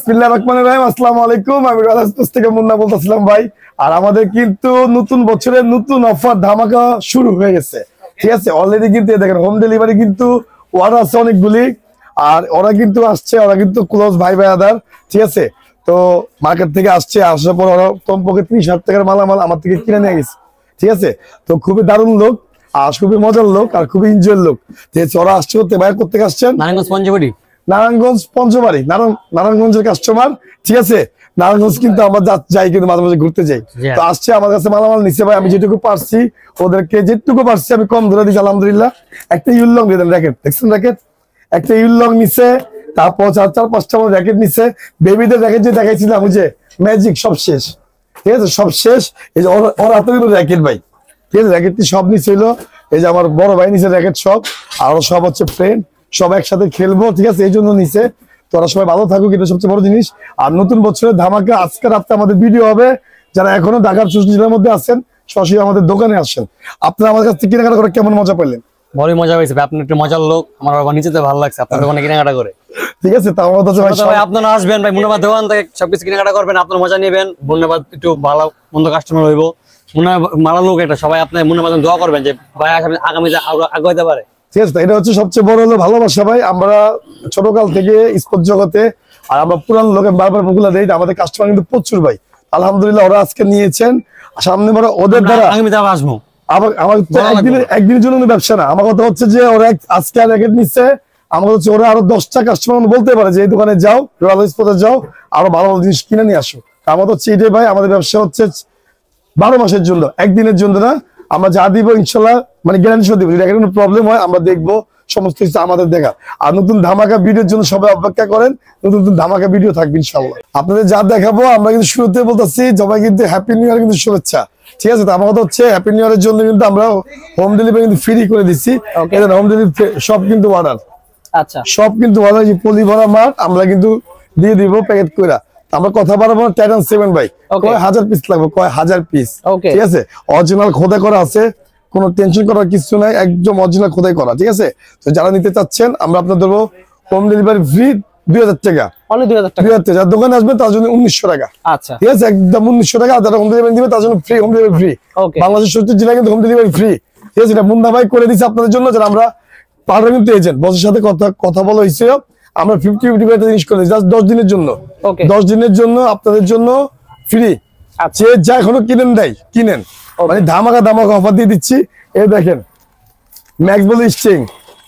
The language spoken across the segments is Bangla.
বিসমিল্লাহির রহমানির রহিম। আসসালামু আলাইকুম। আমি রাজস্থান থেকে মুন্না বলতেছিলাম ভাই। আর আমাদের কিন্তু নতুন বছরের নতুন অফার ধামাকা শুরু হয়ে গেছে, ঠিক আছে। অলরেডি কিন্তু দেখেন হোম ডেলিভারি কিন্তু অর্ডার আছে অনেকগুলি, আর ওরা কিন্তু আসছে, ওরা কিন্তু ক্লোজ ভাই আদার, ঠিক আছে। তো মার্কেট থেকে আসছে, আসার পর ওরা কমপক্ষে 30,000 টাকার মালামাল আমার থেকে কিনে নিয়ে গেছে, ঠিক আছে। তো খুবই দারুণ লোক আর খুবই মজার লোক আর খুবই এনজয়ের লোক, ঠিক আছে। ওরা আসছে করতে ভাই করতে আসছেন নারায়ণগঞ্জ পঞ্চবাড়ি, নারায়ণগঞ্জের কাস্টমার, ঠিক আছে। নারায়ণগঞ্জ কিন্তু আমরা যাই কিন্তু মাঝে মাঝে ঘুরতে যাই। তো আসছে আমার কাছে মালামাল নিচ্ছে ভাই, আমি যেটুকু পারছি ওদেরকে যেটুকু পারছি আমি কম ধরে দিচ্ছি আলহামদুলিল্লাহ। একটা ইউলং দিয়ে দেন র্যাকেট, দেখছেন র্যাকেট, একটা ইউলং নিচ্ছে, তারপর 4-5টা র্যাকেট নিচ্ছে। বেবিদের র্যাকেট যে দেখাইছিলাম ওই যে ম্যাজিক, সব শেষ, ঠিক আছে, সব শেষ। এই যে ওর হাতে কিন্তু র্যাকেট ভাই, ঠিক আছে। র্যাকেটটি সব নিচ্ছিল, এই যে আমার বড় ভাই নিচে র্যাকেট সব, আর সব হচ্ছে ফ্রেন্ড, সব একসাথে খেলবো, ঠিক আছে, এই জন্য নিচে। তোরা সবাই ভালো থাকুক, এটা সবচেয়ে বড় জিনিস। আর নতুন বছরের ধামাকা আজকে রাতে আমাদের ভিডিও হবে। যারা এখনো ঢাকার 64 জেলার মধ্যে আছেন সরাসরি আমাদের দোকানে আসেন। আপনারা আমাদের কাছ থেকে কেনাকাটা করে কেমন মজা পেলেন? বড়ই মজা হয়েছে, আপনি একটু মজার লোক, আমার বাবা নিচেতে ভালো লাগছে আপনার দোকানে কেনাকাটা করে, ঠিক আছে। তো আমাদের ভাই আপনারা আসবেন ভাই, মুন্নাবাদ দোকান থেকে সবকিছু কেনাকাটা করবেন, আপনার মজা নেবেন। মুন্নাবাদ একটু ভালো মন্দ কাস্টমার হইব, মারা লোক এটা, সবাই আপনার মুন্নাবাদ দোয়া করবেন যে ভাই আগামীতে আগাইতে পারে, ঠিক আছে। এটা হচ্ছে সবচেয়ে বড় হলো ভালোবাসা ভাই। আমরা ছোটকাল থেকে স্পোর্ট জগতে, আর আমরা পুরান লোকে বারবার বগুলা দেই, আমাদের কাস্টমার কিন্তু প্রচুর ভাই, আলহামদুলিল্লাহ। ওরা আজকে নিয়েছেন, সামনে বড় ওদের দ্বারা আগামীতে আসবো। আমার একদিনের জন্য ব্যবসা না, আমার কথা হচ্ছে যে ওরা আজকে র্যাকেট নিচ্ছে, আমার হচ্ছে ওরা আরো 10টা কাস্টমার বলতে পারে যে এই দোকানে যাও, রয়্যাল স্পোর্টে যাও, আরো ভালো ভালো জিনিস কিনে নিয়ে আসো। আমার হচ্ছে এটাই ভাই, আমাদের ব্যবসা হচ্ছে 12 মাসের জন্য, একদিনের জন্য না। আমরা যা দিব ইনশাল্লাহ মানে গ্যারান্টি দিব, যদি কোনো প্রবলেম হয় আমরা দেখবো, সমস্ত কিছু আমাদের দেখা। আর নতুন ধামাকা ভিডিওর জন্য সবাই অপেক্ষা করেন, নতুন নতুন ধামাকা ভিডিও থাকবে ইনশাল্লাহ। আপনাদের যা দেখাবো আমরা কিন্তু শুরুতে বলতেছি সবাই কিন্তু হ্যাপি নিউ ইয়ার কিন্তু শুভেচ্ছা, ঠিক আছে। তো আমার কথা হচ্ছে হ্যাপি নিউ ইয়ারের জন্য কিন্তু আমরা হোম ডেলিভারি কিন্তু ফ্রি করে দিচ্ছি। হোম ডেলিভারি সব কিন্তু অর্ডার, আচ্ছা, সব কিন্তু অর্ডার, পলি ভরা মাল আমরা কিন্তু দিয়ে দিব প্যাকেট করে। আমরা কথা বলবো টাইটান 7 ভাই, কয় 1000 পিস লাগবে, কয় 1000 পিস, ঠিক আছে। অরিজিনাল খোদাই করা আছে, কোনো টেনশন করার কিছু নাই, একদম অরিজিনাল খোদাই করা, ঠিক আছে। তো যারা নিতে চাচ্ছেন আমরা আপনাদের দেবো হোম ডেলিভারি ফ্রি 2000 টাকা, অনলি 2000 টাকা। যারা দোকানে আসবে তার জন্য 1900 টাকা, আচ্ছা, ঠিক আছে, একদম 1900 টাকা। যারা হোম ডেলিভারি দিবে তার জন্য ফ্রি, হোম ডেলিভারি ফ্রি। বাংলাদেশের 64 জেলায় কিন্তু হোম ডেলিভারি ফ্রি, ঠিক আছে। এটা মুন্না ভাই করে দিচ্ছে আপনাদের জন্য, যারা আমরা পার্লামেন্ট এজেন্ট বসের সাথে কথা বলা হয়েছে, আমরা 50-50 করে জিনিস করে জাস্ট 10 দিনের জন্য, 10 দিনের জন্য আপনাদের জন্য ফ্রি। যে যা এখনো কিনেন দেয় কিনেন, মানে ধামাকা অফার দিয়ে দিচ্ছি। এই দেখেন ম্যাক্স বল স্ট্রিং,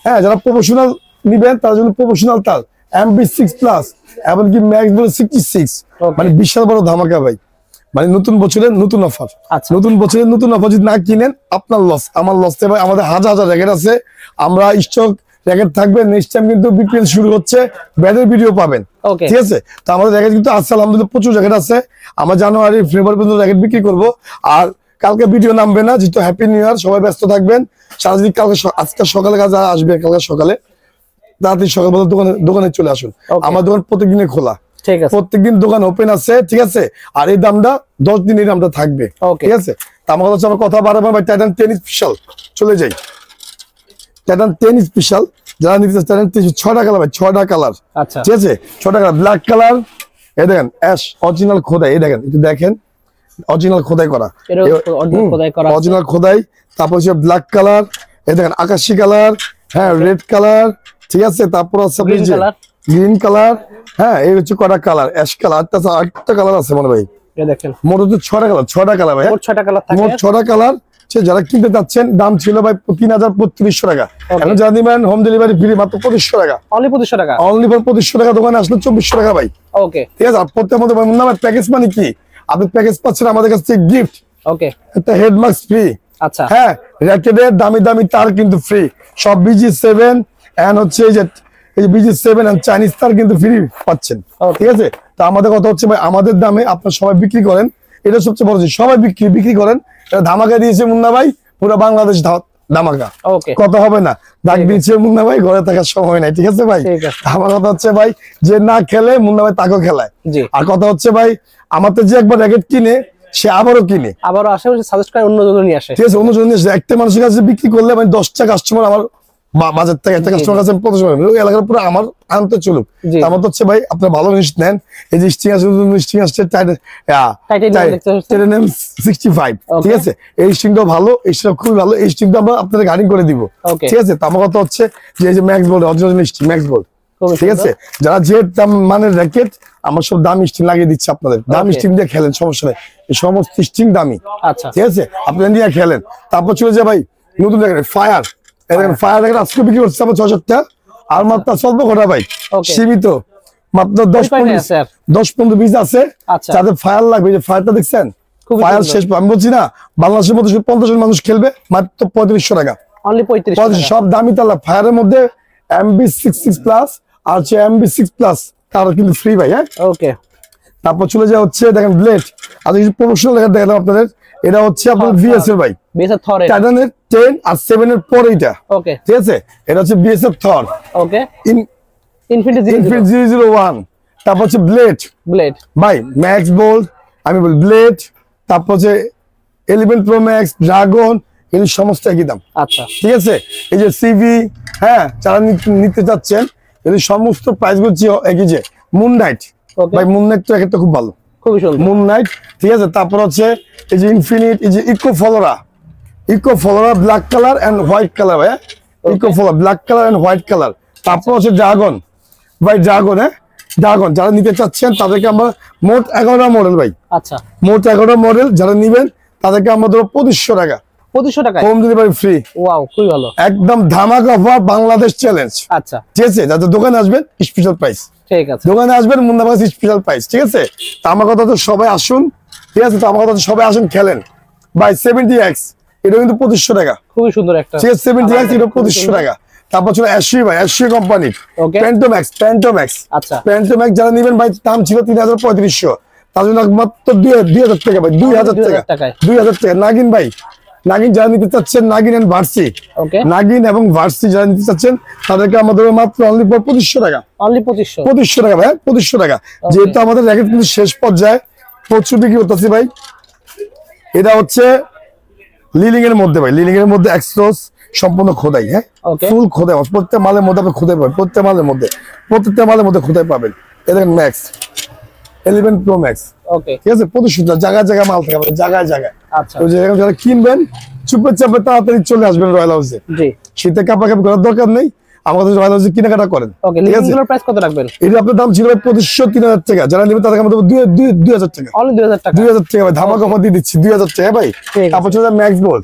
হ্যাঁ, যারা প্রফেশনাল নিবেন তার জন্য প্রফেশনাল তার MB6+, এমনকি ম্যাক্স বল 66, মানে বিশাল বড় ধামাকা ভাই। মানে নতুন বছরের নতুন অফার, নতুন বছরের নতুন অফার যদি না কিনেন আপনার লস, আমার লস। ভাই আমাদের হাজার র্যাকেট আছে, আমরা স্টক র্যাকেট থাকবে। নেক্সট টাইম কিন্তু বিপিএল শুরু হচ্ছে, ব্যাটের ভিডিও পাবেন, ঠিক আছে। তো আমাদের র্যাকেট কিন্তু আছে আলহামদুলিল্লাহ, প্রচুর র্যাকেট আছে। আমরা জানুয়ারি ফেব্রুয়ারি পর্যন্ত র্যাকেট বিক্রি করবো। আর কালকে ভিডিও নামবে না, যেহেতু হ্যাপি নিউ ইয়ার, সবাই ব্যস্ত থাকবেন সারাদিন। কালকে আজকে সকালে কাজ আসবে, কালকে সকালে তাড়াতাড়ি সকালবেলা দোকানে চলে আসুন। আমার দোকান প্রত্যেকদিনে খোলা, প্রত্যেকদিন দোকান ওপেন আছে, ঠিক আছে। আর এই দামটা 10 দিন এই দামটা থাকবে, ঠিক আছে। তা আমার হচ্ছে আমার কথা বাড়াবো ভাই, টাইটান 10 স্পেশাল চলে যাই। টাইটান 10 স্পেশাল যারা নিতে চান, 6টা কালার ভাই, 6টা কালার, আচ্ছা, ঠিক আছে। 6টা কালার, ব্ল্যাক কালার, এই দেখেন অ্যাশ অরিজিনাল খোদাই, এই দেখেন একটু দেখেন অরিজিনাল খোদাই করা, অরিজিনাল খোদাই। তারপর হচ্ছে ব্ল্যাক কালার, এই দেখেন আকাশি কালার, হ্যাঁ, রেড কালার, ঠিক আছে। তারপর আছে গ্রিন কালার, হ্যাঁ, এই হচ্ছে কটা কালার, অ্যাশ কালার, তাছাড়া 8টা কালার আছে মনে ভাই, দেখেন মোট হচ্ছে 6টা কালার, 6টা কালার ভাই, মোট 6টা কালার। যারা কিনতে চাচ্ছেন, দাম ছিল ভাই 3000-3200 টাকা, এখন যারা নিবেন হোম ডেলিভারি ফ্রি মাত্র 2500 টাকা, অনলি 2500 টাকা, অনলি 2500 টাকা। দোকানে আসলে 2400 টাকা ভাই, ওকে, ঠিক আছে। আর প্রত্যেক মধ্যে মুন্না ভাই প্যাকেজ মানে কি, আপনি প্যাকেজ পাচ্ছেন আমাদের কাছ থেকে গিফট, ওকে, একটা হেড মাস্ক ফ্রি, আচ্ছা, হ্যাঁ, র্যাকেটের দামি তার কিন্তু ফ্রি, সব BG7 এন্ড হচ্ছে এই যে BG7 এন্ড চাইনিজ তার কিন্তু ফ্রি পাচ্ছেন, ঠিক আছে। তো আমাদের কথা হচ্ছে ভাই, আমাদের দামে আপনারা সবাই বিক্রি করেন, এটা সবচেয়ে বড় জিনিস, সবাই বিক্রি করেন। এটা ধামাকা দিয়েছে মুন্না ভাই, পুরো বাংলাদেশ ধামাকা, কথা হবে না। ডাক দিয়েছে মুন্না ভাই, ঘরে থাকার সময় নাই, ঠিক আছে ভাই। আমার কথা হচ্ছে ভাই, যে না খেলে মুন্না ভাই তাকেও খেলায়। আর কথা হচ্ছে ভাই, আমাদের যে একবার র্যাকেট কিনে সে আবারও কিনে, আবারও আশেপাশে সাজেস্ট করে অন্যজন নিয়ে আসে, ঠিক আছে। অন্যজন নিয়ে আসে, একটা মানুষের কাছে বিক্রি করলে মানে 10টা কাস্টমার আমার বাজার থেকে একটা কাস্টমার কাছে 50 টাকা এলাকার পুরো আমার আনতে চলুক। আমার তো হচ্ছে ভাই আপনার ভালো জিনিস নেন, এই যে স্টিং আছে, স্টিং আসছে টাইটানিয়াম 65, ঠিক আছে, এই স্টিংটাও ভালো, এই স্টিংটা খুবই ভালো, এই স্টিংটা আমরা আপনাদের গার্ডিং করে দিব, ঠিক আছে। তো আমার কথা হচ্ছে যে এই যে Max Bold original Sting Max Bold, ঠিক আছে, যারা যে দাম মানের র্যাকেট আমার সব দামি স্টিং লাগিয়ে দিচ্ছে আপনাদের, দামি স্টিং দিয়ে খেলেন সমস্যা নেই, এই সমস্ত স্টিং দামি, ঠিক আছে, আপনি নিয়ে খেলেন। তারপর চলে যায় ভাই নতুন র্যাকেট ফায়ার, ফায়ার র্যাকেট আজকে বিক্রি করছে আমার 600 টাকা, আর মাত্র স্বল্প কটা ভাই সীমিত, মাত্র 10-15 পিস আছে যাদের ফায়ার লাগবে। যে ফায়ারটা দেখছেন, ফায়ার শেষ, আমি বলছি না বাংলাদেশের মধ্যে 50 জন মানুষ খেলবে, মাত্র 3500 টাকা, সব দামি তালা। ফায়ারের মধ্যে MB66 প্লাস আর হচ্ছে MB6 প্লাস তার কিন্তু ফ্রি ভাই। হ্যাঁ, ওকে। তারপর চলে যাওয়া হচ্ছে দেখেন ব্লেড, আর কিছু প্রফেশনাল লেখা দেখালাম আপনাদের, এটা হচ্ছে আপনার VS এর ভাই, টাইটানের 10 আর 7 এর পরে এটা, ওকে, ঠিক আছে, এটা হচ্ছে VS এর থর, ওকে, ইনফিনিটি 001। তারপর হচ্ছে ব্লেড ভাই ম্যাক্স বোল্ড, আমি বলি ব্লেড, তারপর হচ্ছে 11 প্রো ম্যাক্স, ড্রাগন, এই সমস্ত একই দাম, আচ্ছা, ঠিক আছে। এই যে সিভি, হ্যাঁ, যারা নিতে চাচ্ছেন এই সমস্ত প্রাইস গুলো একই। যে মুন নাইট ভাই, মুন নাইট তো একটা খুব ভালো, খুবই সুন্দর মুন নাইট, ঠিক আছে। তারপর হচ্ছে এই যে ইনফিনিট, এই যে Eco Flora black colour and white colour ভাই, Eco Flora black colour and white colour. তারপর হচ্ছে ড্রাগন ভাই, ড্রাগন, হ্যাঁ, ড্রাগন যারা নিতে চাচ্ছেন তাদেরকে আমরা মোট 11টা মডেল ভাই, আচ্ছা, মোট 11টা মডেল যারা নিবেন তাদেরকে আমরা দেবো 2500 টাকা, 2500 টাকা হোম ডেলিভারি ফ্রি। ওয়াও, খুবই ভালো, একদম ধামাকা অফার, বাংলাদেশ চ্যালেঞ্জ, আচ্ছা, ঠিক আছে। যাদের দোকানে আসবেন স্পেশাল প্রাইস, ঠিক আছে, দোকানে আসবেন মুন্না ভাই স্পেশাল প্রাইস, ঠিক আছে। তো আমার কথা তো সবাই আসুন, ঠিক আছে, তো আমার কথা তো সবাই আসুন খেলেন ভাই। 70X এটা কিন্তু 2500 টাকা, খুবই সুন্দর একটা, ঠিক আছে, 70X এটা 2500 টাকা। তারপর চলে অ্যাশি ভাই, অ্যাশি কোম্পানি প্যান্টোম্যাক্স, আচ্ছা, প্যান্টোম্যাক্স যারা নেবেন ভাই দাম ছিল 3350, তার জন্য মাত্র 2000 টাকা ভাই, 2000 টাকা, 2000 টাকা। নাগিন ভাই, নাগিন যারা নিতে চাচ্ছেন, নাগিন এন্ড ভার্সি, নাগিন এবং ভার্সি যারা নিতে চাচ্ছেন তাদেরকে আমাদের মাত্র অনলি 2500 টাকা, অনলি 2500 টাকা ভাই, 2500 টাকা। যেহেতু আমাদের র্যাকেট কিন্তু শেষ পর্যায়ে প্রচুর বিক্রি করতেছি ভাই। এটা হচ্ছে লিলিং এর মধ্যে ভাই, লিলিং এর মধ্যে এক্সপ্লোস সম্পূর্ণ খোদাই, হ্যাঁ, ফুল খোদাই, প্রত্যেক মালের মধ্যে আপনি খোদাই পাবেন, প্রত্যেক মালের মধ্যে খোদাই পাবেন। এই দেখেন ম্যাক্স 11 প্রো ম্যাক্স, ওকে, ঠিক আছে, 2500 জায়গায় মাল থাকে, জায়গায়, আচ্ছা, ওই যে যারা কিনবেন চুপে চাপে তাড়াতাড়ি চলে আসবেন রয়্যাল হাউসে, জি, শীতে কাপাকাপি করার দরকার নেই, আমাদের রয়্যাল হাউসে কেনাকাটা করেন, ওকে। লিলিংগুলোর প্রাইস কত রাখবেন? এটা আপনার দাম ছিল 2500-3000 টাকা, যারা নেবেন তাদেরকে আমরা 2000 টাকা, অনলি 2000 টাকা, 2000 টাকা ভাই, ধামাকা অফার দিয়ে দিচ্ছি 2000 টাকা ভাই। তারপর চলে ম্যাক্স বোল্ড,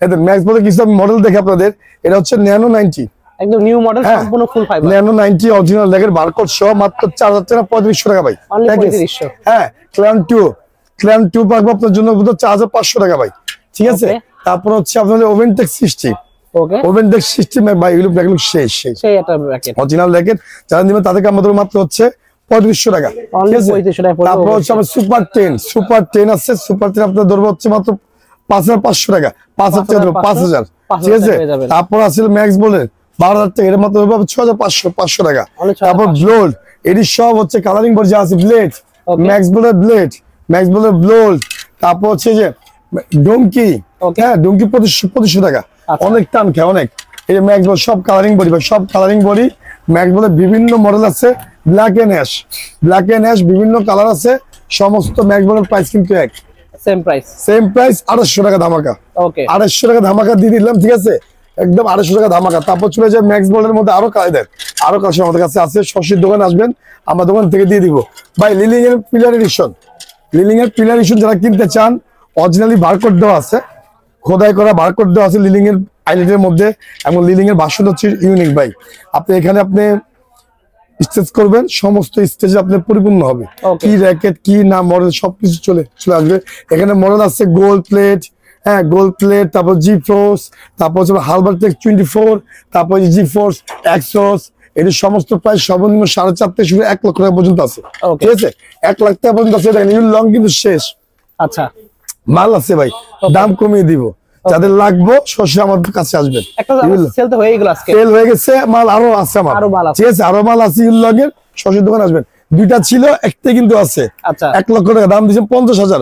এদের ম্যাক্স বোল্ডের কিছু মডেল দেখে আপনাদের, এটা হচ্ছে ন্যানো 90, একদম নিউ মডেল, সম্পূর্ণ ফুল ফাইবার, ন্যানো 90 অরিজিনাল লেগের বারকোড সহ মাত্র 4000 টাকা, 3500 টাকা ভাই, অনলি 3500। হ্যাঁ, ক্ল্যান 2 পাবো আপনার জন্য 4500 টাকা ভাই, ঠিক আছে। তারপর হচ্ছে আপনাদের ওভেনটেক 60, ওকে, ওভেনটেক 60 ভাই, এগুলো শেষ সেই এটা র্যাকেট অরিজিনাল র্যাকেট, যারা নেবেন তাদেরকে আমাদের মাত্র হচ্ছে 3500 টাকা, অনলি 3500 টাকা। তারপর হচ্ছে আমার সুপার 10 আছে, সুপার 10 আপনাদের ধরবো হচ্ছে মাত্র 5500 টাকা, 5000 টাকা, 5000, ঠিক আছে। তারপর আছে ম্যাক্স বোল্ডের 12000 টাকা, এটা মাত্র 6500 টাকা। তারপর ব্লোড, এটি সব হচ্ছে কালারিং বোর্ড যা আছে, ব্লেড ম্যাক্স বোল্ডের ব্লোড, তারপর হচ্ছে যে ডোঙ্কি, হ্যাঁ, ডোঙ্কি 2500 টাকা, অনেক টান খায় অনেক। এই যে ম্যাক্স বোল্ড সব কালারিং বডি, সব কালারিং বডি, ম্যাক্স বোল্ডের বিভিন্ন মডেল আছে, ব্ল্যাক এন্ড অ্যাশ বিভিন্ন কালার আছে, সমস্ত ম্যাক্স বোল্ডের প্রাইস কিন্তু এক, সেম প্রাইস 2800 টাকা ধামাকা, ওকে, 2800 টাকা ধামাকা দিয়ে দিলাম, ঠিক আছে, একদম 2800 টাকা ধামাকা। তারপর চলে যায় ম্যাক্স বোল্ডের মধ্যে আরো কালার, আরো কালেকশন আমাদের কাছে আছে, শশীর দোকানে আসবেন, আমার দোকান থেকে দিয়ে দিব ভাই। লিলিং এর পিলার এডিশন যারা কিনতে চান, অরিজিনালি বারকোড দেওয়া আছে, খোদাই করা বারকোড দেওয়া আছে লিলিং এর আইলেটের মধ্যে, এবং লিলিং এর ভাষণ হচ্ছে ইউনিক ভাই। আপনি এখানে আপনি স্টেজ করবেন, সমস্ত স্টেজে আপনার পরিপূর্ণ হবে, কি র্যাকেট কি না মডেল সবকিছু চলে আসবে। এখানে মডেল আছে গোল্ড প্লেট, হ্যাঁ, গোল্ড প্লেট, তারপর জি ফোর্স, তারপর হচ্ছে হালবারটেক 24, তারপর জি ফোর্স এক্সোস, এটি সমস্ত প্রায় সর্বনিম্ন 4.5 থেকে শুরু 1 লক্ষ টাকা পর্যন্ত আছে, ঠিক আছে, 1 লাখ টাকা পর্যন্ত আছে। দেখেন লং কিন্তু শেষ, আচ্ছা, মাল আছে ভাই, দাম কমিয়ে দিব, যাদের লাগবে সরাসরি আমাদের কাছে আসবেন। সেল হয়ে গেছে, মাল আরো আছে আমার, ঠিক আছে, আরো মাল আছে ইউলগের, সরাসরি দোকান আসবেন। দুইটা ছিল, একটা কিন্তু আছে, 1 লক্ষ টাকা দাম দিয়েছেন 50,000,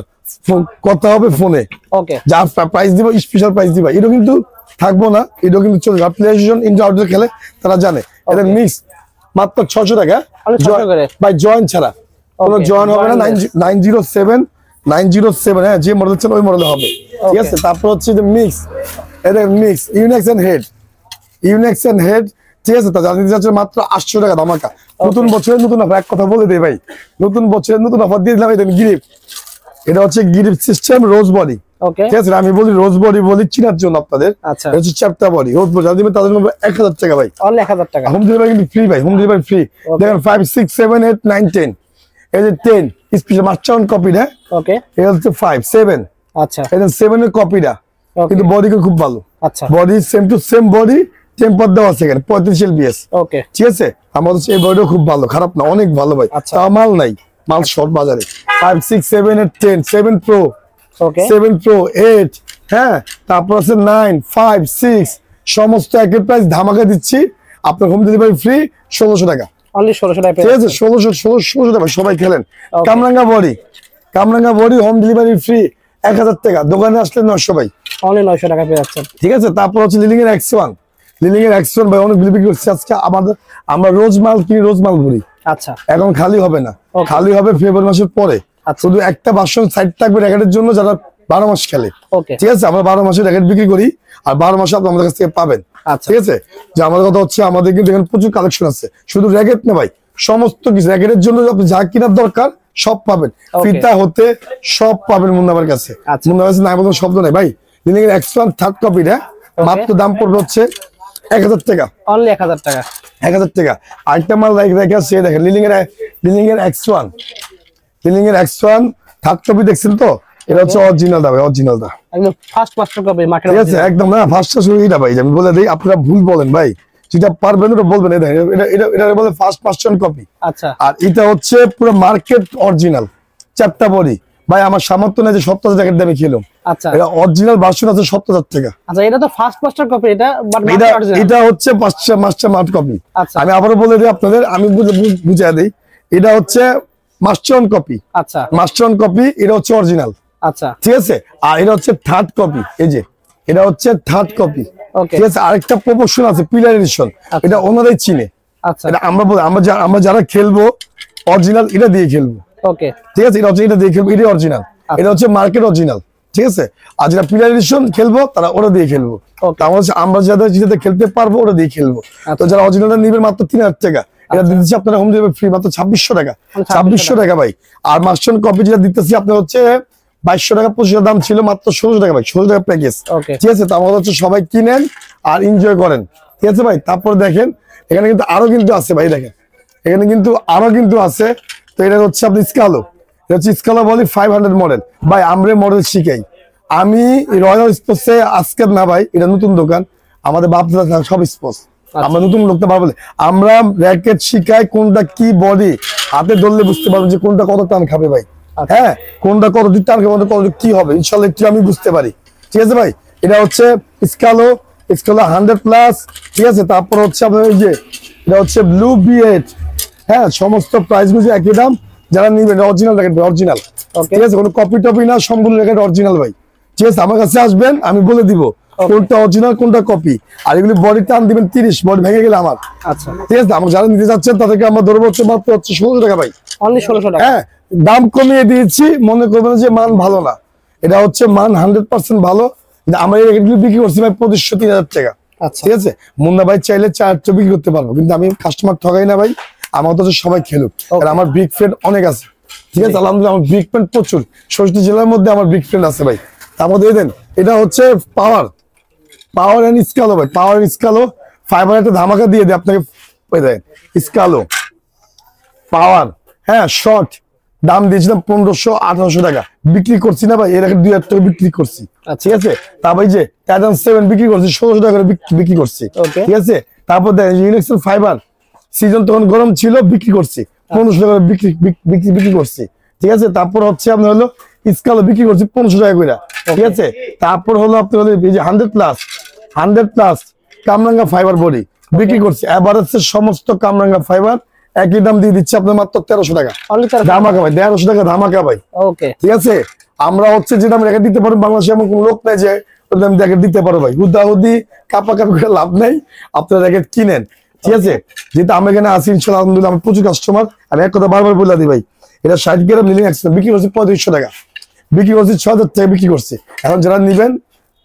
কথা হবে ফোনে, ওকে যা প্রাইস দিব স্পেশাল প্রাইস দিবা, এটা কিন্তু থাকবো না, এটা কিন্তু চলে যাবে। প্লেস্টেশন ইন্ডোর আউটডোর খেলে তারা জানে এদের মিক্স মাত্র 600 টাকা ভাই, জয়েন ছাড়া কোনো জয়েন হবে না। 907 হ্যাঁ, যে মডেল চান ওই মডেল হবে, ঠিক আছে। তারপর হচ্ছে যে মিক্স, এদের মিক্স ইউনিক্স এন্ড হেড, ঠিক আছে। তা জানিয়ে যাচ্ছে মাত্র 800 টাকা ধামাকা। নতুন বছরের নতুন অফার, এক কথা বলে দেই ভাই, নতুন বছরের নতুন অফার দিয়ে দিলাম। গিরিপ, এটা হচ্ছে গিরিপ সিস্টেম রোজ বডি, ঠিক আছে। আমি বলি রোজ বডি বলি চিনার জন্য আপনাদের, এটা হচ্ছে চ্যাপ্টার বডি রোজ বডি, দিবেন তাদের জন্য 1000 টাকা ভাই, অনলি 1000 টাকা। হোম ডেলিভারি কিন্তু ফ্রি ভাই, হোম ডেলিভারি ফ্রি। দেখেন 5 6 7 8 9 10, এই যে 10 স্পেশাল মাস্টার কপি না, ওকে এটা হচ্ছে 5 7, আচ্ছা এটা 7 এর কপিটা, কিন্তু বডি খুব ভালো, আচ্ছা body same to same body, temper দেওয়া আছে এখানে 35 LBS, ওকে ঠিক আছে। আমাদের এই বডিও খুব ভালো, খারাপ না, অনেক ভালো ভাই। তা মাল নাই, মাল শর্ট বাজারে। 5 6 7 8 10, 7 Pro, ওকে 7 Pro 8, হ্যাঁ। তারপর আছে 9 5 6, সমস্ত একই প্রাইস ধামাকা দিচ্ছি। আপনার হোম ডেলিভারি ফ্রি 1600 টাকা, অনলি 1600 টাকা, ঠিক আছে। 1600 টাকা সবাই খেলেন। কামরাঙ্গা বডি হোম ডেলিভারি ফ্রি 1000 টাকা, দোকানে আসলে 900 ভাই, অনলি 900 টাকা পেয়ে যাচ্ছেন, ঠিক আছে। তারপর হচ্ছে লিলিং এর X1 ভাই, অনেক বিক্রি করছি আজকে। আমরা রোজ মাল কিনি, রোজ মাল ভরি, আচ্ছা এখন খালি হবে না, খালি হবে ফেব্রুয়ারি মাসের পরে। শুধু একটা বাসন সাইড থাকবে র্যাকেটের জন্য, যারা 12 মাস খেলে, ওকে ঠিক আছে। আমরা 12 মাসের র্যাকেট বিক্রি করি, আর 12 মাসে আপনি আমাদের কাছ থেকে পাবেন, ঠিক আছে। যে আমাদের কথা হচ্ছে, আমাদের কিন্তু এখানে প্রচুর কালেকশন আছে, শুধু র্যাকেট না ভাই, সমস্ত কিছু র্যাকেটের জন্য আপনি যা কেনার দরকার সব পাবেন, ফিতা হতে সব পাবেন মুন্নাবার কাছে। মুন্নাবার কাছে না বলতে শব্দ নেই ভাই। লিলিং এর X1 থার্ড কপিটা মাত্র দাম পড়বে হচ্ছে 1000 টাকা, অনলি 1000 টাকা, 1000 টাকা। আরেকটা মাল রেখে সে দেখেন, লিলিং এর X1 থার্ড কপি দেখছেন তো, এটা হচ্ছে অরিজিনালটা ভাই, অরিজিনালটা একদম ফার্স্ট মাস্টার কপি মার্কেটে, ঠিক আছে। একদম না ফার্স্ট এটা ভাই, আমি বলে দেই, আপনারা ভুল বলেন ভাই, যেটা পারবেন ওটা বলবেন। এটা বলে ফার্স্ট মাস্টার কপি, আচ্ছা। আর এটা হচ্ছে পুরো মার্কেট অরিজিনাল চ্যাপ্টার বডি ভাই। আমার সামর্থ্য নেই যে 70,000 টাকার দামে খেলাম, আচ্ছা। এটা অরিজিনাল ভার্সন আছে 70,000 টাকা। আচ্ছা, এটা তো ফার্স্ট মাস্টার কপি, এটা বাট এটা হচ্ছে মাস্টার মার্ক কপি। আচ্ছা, আমি আবারও বলে দিই আপনাদের, আমি বুঝিয়ে দিই, এটা হচ্ছে মাস্টার কপি, আচ্ছা মাস্টার কপি, এটা হচ্ছে অরিজিনাল, আচ্ছা ঠিক আছে। আর এটা হচ্ছে থার্ড কপি, এই যে এটা হচ্ছে থার্ড কপি, ওকে ঠিক আছে। আরেকটা প্রপোর্শন আছে পিলার এডিশন, এটা ওনারাই চিনে, আচ্ছা। এটা আমরা যারা খেলবো অরিজিনাল এটা দিয়ে খেলবো, ওকে ঠিক আছে। এটা দিয়ে খেলবো, এটা অরিজিনাল, এটা হচ্ছে মার্কেট অরিজিনাল, ঠিক আছে। আর যারা পিলার এডিশন খেলবো তারা ওটা দিয়ে খেলবো, আমরা যেটাতে খেলতে পারবো ওটা দিয়ে খেলবো। তো যারা অরিজিনালটা নিবে মাত্র 3000 টাকা, এটা দিতেছি আপনারা হোম ডেলিভারি ফ্রি মাত্র 2600 টাকা, 2600 টাকা ভাই। আর মাস্টার কপি যেটা দিতেছি আপনার হচ্ছে 2200 টাকা, 2500 দাম ছিল, মাত্র 1600 টাকা ভাই, 1600 টাকা প্যাকেজ, ঠিক আছে। তো আমাদের হচ্ছে সবাই কিনেন আর এনজয় করেন, ঠিক আছে ভাই। তারপর দেখেন এখানে কিন্তু আরো কিন্তু আছে ভাই, দেখেন এখানে কিন্তু আরো কিন্তু আছে। তো এটা হচ্ছে আপনি স্কালো, এটা হচ্ছে স্কালো বলি 500 মডেল ভাই। আমরা মডেল শিখাই, আমি রয়্যাল স্পোর্টসে আজকের না ভাই, এটা নতুন দোকান, আমাদের বাপ দাদা সব স্পোর্টস, আমরা নতুন লোকটা পারবো, আমরা র্যাকেট শিখাই, কোনটা কি বডি হাতে ধরলে বুঝতে পারবো যে কোনটা কত টান খাবে ভাই, হ্যাঁ, কোনটা কত টান খাবে, কত কি হবে ইনশাল্লাহ একটু আমি বুঝতে পারি, ঠিক আছে ভাই। এটা হচ্ছে স্কালো 100+, ঠিক আছে। তারপর হচ্ছে আপনার এই যে এটা হচ্ছে ব্লু B8, হ্যাঁ, সমস্ত প্রাইস গুলো একই দাম। যারা নিবেন অরিজিনাল র্যাকেট, অরিজিনাল, ঠিক আছে, কোনো কপি টপি না, সম্পূর্ণ র্যাকেট অরিজিনাল ভাই, ঠিক আছে। আমার কাছে আসবেন, আমি বলে দিব কোনটা অরিজিনাল কোনটা কপি। আর এগুলি বডি টান দিবেন 30, বডি ভেঙে গেলে আমার, আচ্ছা, ঠিক আছে। আমার যারা নিতে যাচ্ছেন তাদেরকে আমরা ধরবো হচ্ছে মাত্র হচ্ছে 1600 টাকা ভাই, অনলি 1600 টাকা, হ্যাঁ। দাম কমিয়ে দিয়েছি, মনে করবেন যে মান ভালো না, এটা হচ্ছে মান 100% ভালো। আমরা এই র্যাকেটগুলি বিক্রি করছি ভাই 2500-3000 টাকা, ঠিক আছে। মুন্না ভাই চাইলে 400 বিক্রি করতে পারবো, কিন্তু আমি কাস্টমার ঠকাই না ভাই, আমার তো সবাই খেলুক, আর আমার বিগ ফ্রেন্ড অনেক আছে, ঠিক আছে। আলহামদুলিল্লাহ আমার বিগ ফ্রেন্ড প্রচুর, 66 জেলার মধ্যে আমার বিগ ফ্রেন্ড আছে ভাই। তার মধ্যে দেন এটা হচ্ছে পাওয়ার এন্ড স্কালো ভাই, পাওয়ার এন্ড স্কালো ফাইবার একটা ধামাকা দিয়ে দেয় আপনাকে, স্কালো পাওয়ার, হ্যাঁ, শর্ট দাম দিয়েছিলাম 1500-1800 টাকা, বিক্রি করছি না ভাই, এর আগে 2000 টাকা বিক্রি করছি, ঠিক আছে। তা ভাই যে টাইটান 7 বিক্রি করছি 1600 টাকা করে বিক্রি করছি, ঠিক আছে। তারপর দেখেন ইউনিক্সেল ফাইবার সিজন তখন গরম ছিল, বিক্রি করছি 1500 টাকা বিক্রি করছি, ঠিক আছে। তারপর হচ্ছে আপনার হলো স্কালো বিক্রি করছি 1500 টাকা করে, ঠিক আছে। তারপর হলো আপনার হলো এই যে 100+ কামরাঙ্গা ফাইবার বডি বিক্রি করছি, এবার হচ্ছে সমস্ত কামরাঙ্গা ফাইবার একই দাম দিয়ে দিচ্ছে আপনার মাত্র 1300 টাকা ধামাকা ভাই, 1300 টাকা ধামাকা ভাই, ঠিক আছে। আমরা হচ্ছে যেটা আমি রেখে দিতে পারবো, বাংলাদেশে এমন কোনো লোক নাই যে ওটা আমি রেখে দিতে পারবো ভাই। হুদাহুদি কাপাকাপি করে লাভ নাই, আপনারা রেখে কিনেন, ঠিক আছে। যেহেতু আমি এখানে আছি ইনশাল্লাহ আলহামদুলিল্লাহ, আমি প্রচুর কাস্টমার। আমি এক কথা বারবার বলে দিই ভাই, এটা 60 গ্রাম লিলিং এক্সেল বিক্রি করছি 3500 টাকা, বিক্রি করছি 6000 টাকা বিক্রি করছি। এখন যারা নিবেন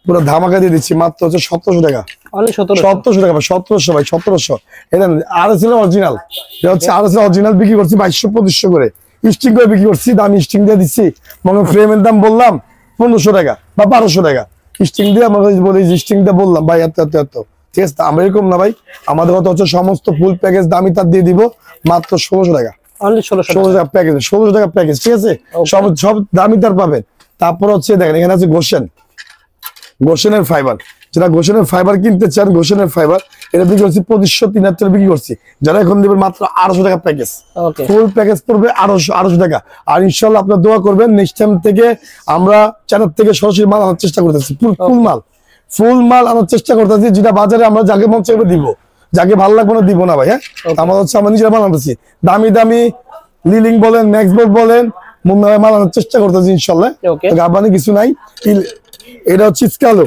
পুরো ধামাকা দিয়ে দিচ্ছি, মাত্র হচ্ছে 1700 টাকা। 1700 টাকা ভাই, 1700 ভাই, 1700। এটা আরএসএল অরিজিনাল, এটা হচ্ছে আরএসএল অরিজিনাল, বিক্রি করছি 2200-2500 করে, স্টিং করে বিক্রি করছি। দামি স্টিং দিয়ে দিচ্ছি, মনে ফ্রেমের দাম বললাম 1500 টাকা বা 1200 টাকা, স্টিং দিয়ে আমরা বলি স্টিং দিয়ে বললাম ভাই এত এত এত, ঠিক আছে। আমরা এরকম না ভাই, আমাদের কথা হচ্ছে সমস্ত ফুল প্যাকেজ দামি তার দিয়ে দিব মাত্র 1600 টাকা। 1600 টাকা প্যাকেজ, 1600 টাকা প্যাকেজ, ঠিক আছে। সব সব দামি তার পাবেন। তারপর হচ্ছে দেখেন এখানে আছে গোশনের ফাইবার, যারা গোশনের ফাইবার কিনতে চান, গোশনের ফাইবার এটা বিক্রি করছি 2500-3000 বিক্রি করছি। যারা এখন দেবেন মাত্র 800 টাকা প্যাকেজ, ফুল প্যাকেজ পড়বে 800 টাকা। আর ইনশাল্লাহ আপনারা দোয়া করবেন, নেক্সট টাইম থেকে আমরা চ্যানেল থেকে সরাসরি মাল আনার চেষ্টা করতেছি, ফুল মাল আনার চেষ্টা করতেছি, যেটা বাজারে আমরা যাকে মন চাইবে দিব, যাকে ভালো লাগবে না দিব না ভাই। হ্যাঁ, আমার হচ্ছে আমরা নিজেরা মাল আনতেছি, দামি দামি লিলিং বলেন, ম্যাক্সবোর্ড বলেন, মুন্না ভাই মাল আনার চেষ্টা করতেছি ইনশাল্লাহ, গাবানি কিছু নাই। এটা হচ্ছে স্কালো,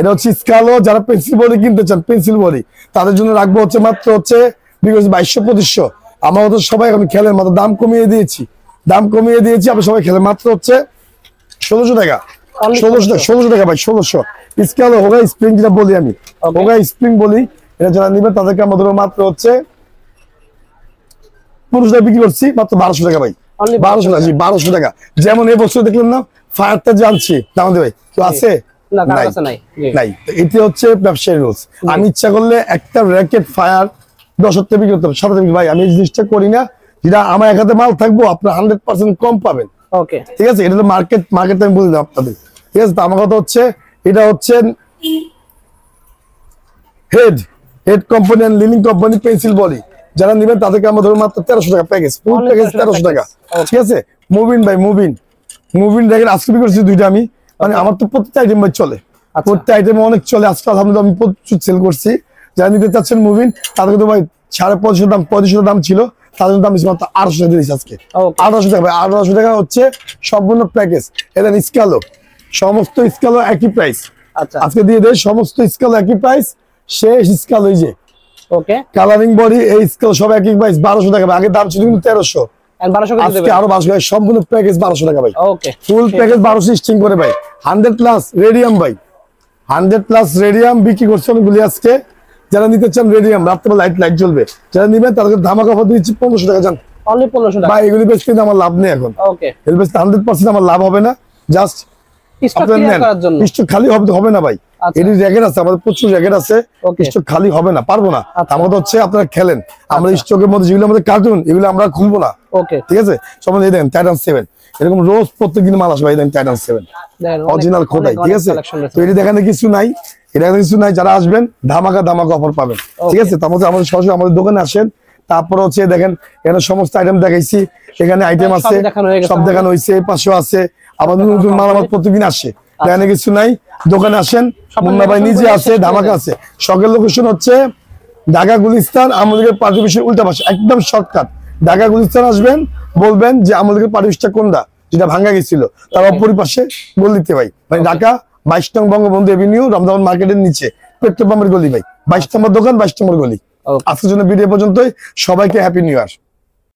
এটা হচ্ছে স্কালো। যারা পেন্সিল বডি কিনতে চান, পেন্সিল বডি, তাদের জন্য রাখবো হচ্ছে মাত্র হচ্ছে 2200-2500। আমার হচ্ছে সবাই আমি খেলেন মাত্র দাম কমিয়ে দিয়েছি, আপনি সবাই খেলেন মাত্র হচ্ছে 1600 টাকা, 1600 টাকা ভাই, 1600। স্কালো হোগা স্প্রিং যেটা বলি আমি, হোগা স্প্রিং বলি, এটা যারা নিবেন তাদেরকে আমাদের মাত্র হচ্ছে 1500 টাকা বিক্রি করছি, মাত্র 1200 টাকা ভাই, 1200 টাকা, জি 1200 টাকা। যেমন এবছর দেখলেন না ফায়ারটা জানছি দাম দেবে, কেউ আছে নাই, এটা হচ্ছে ব্যবসায়ী রুলস। আমি ইচ্ছা করলে একটা র্যাকেট ফায়ার 10 টাকা বিক্রি করতে হবে, 7 টাকা ভাই। আমি এই জিনিসটা করি না, যেটা আমার এক হাতে মাল থাকবো আপনার 100% কম পাবেন, ঠিক আছে। এটা তো মার্কেট আমি বলে দিলাম আপনাদের, ঠিক আছে। তো আমার কথা হচ্ছে এটা হচ্ছে হেড কোম্পানি এন্ড লিলিং কোম্পানি পেন্সিল বডি, যারা নিবেন তাদেরকে আমরা ধরুন মাত্র 1300 টাকা প্যাকেজ, ফুল প্যাকেজ 1300 টাকা, ঠিক আছে। মুভিন ভাই, মুভিন র্যাকেট আজকে বিক্রি করছি 2টা আমি, মানে আমার তো প্রত্যেকটা আইটেম ভাই চলে, প্রত্যেকটা আইটেম অনেক চলে। আজকে আলহামদুলিল্লাহ আমি প্রচুর সেল করছি। যারা নিতে চাচ্ছেন মুভিন, তাদেরকে তো ভাই 3500 দাম ছিল, তাদের দাম মাত্র 800 টাকা দিয়েছি আজকে, 800 টাকা ভাই, 800 টাকা হচ্ছে সম্পূর্ণ প্যাকেজ। এটা স্কালো, সমস্ত স্কালো একই প্রাইস, আজকে দিয়ে দেয় সমস্ত স্কালো একই প্রাইস। শেষ স্কালো এই যে কালারিং বডি, এই স্কালো সব একই প্রাইস 1200 টাকা। আগে দাম ছিল কিন্তু 1300, আজকে আরো 1200 টাকা, সম্পূর্ণ প্যাকেজ 1200 টাকা ভাই, ফুল প্যাকেজ 1200 স্টিং করে ভাই। 100+ রেডিয়াম ভাই, 100+ রেডিয়াম বিক্রি করছে অনেকগুলি আজকে। যারা নিতে চান রেডিয়াম, রাত্রে লাইট জ্বলবে, যারা নিবেন তাদেরকে ধামাকা অফার দিচ্ছি 1500 টাকা। জান অনলি 1500 টাকা ভাই, এগুলি বেচতে আমার লাভ নেই এখন, এগুলি বেচতে 100% আমার লাভ হবে না, জাস্ট স্টক খালি হবে না ভাই। এটি জ্যাকেট আছে আমাদের, প্রচুর জ্যাকেট আছে, স্টক খালি হবে না, পারবো না। আমাদের হচ্ছে আপনারা খেলেন, আমরা স্টকের মধ্যে যেগুলো আমাদের কার্টুন, এগুলো আমরা খুলবো না, ঠিক আছে। সবাই এই দেখেন টাইটান 7, এরকম রোজ প্রত্যেকদিন মাল আসবে, এই দেখেন টাইটান 7 অরিজিনাল খোদাই, ঠিক আছে। তো এটি দেখানে কিছু নাই, যারা আসবেন ধামাকা অফার পাবেন, ঠিক আছে। তার মধ্যে আমাদের সরাসরি আমাদের দোকানে আসেন। তারপর হচ্ছে দেখেন এখানে সমস্ত আইটেম দেখাইছি, এখানে আইটেম আছে, সব দেখানো হয়েছে, পাশেও আছে। আমাদের নতুন মাল আমার প্রতিদিন আসে, এখানে কিছু নাই, দোকানে আসেন, মুন্না ভাই নিজে আছে, ধামাকা আছে। শখের লোকেশন হচ্ছে ঢাকা গুলিস্তান, আমাদের পার্টি অফিসের উল্টা পাশে, একদম শর্টকাট। ঢাকা গুলিস্তান আসবেন, বলবেন যে আমাদের পার্টি অফিসটা কোনটা, যেটা ভাঙ্গা গেছিল, তার অপর পাশে গলিতে ভাই, মানে ঢাকা 22 নং বঙ্গবন্ধু এভিনিউ, রমজান মার্কেটের নিচে পেট্রোল পাম্পের গলি ভাই, 22 নম্বর দোকান, 22 নম্বর গলি। আজকের জন্য ভিডিও পর্যন্তই, সবাইকে হ্যাপি নিউ ইয়ার।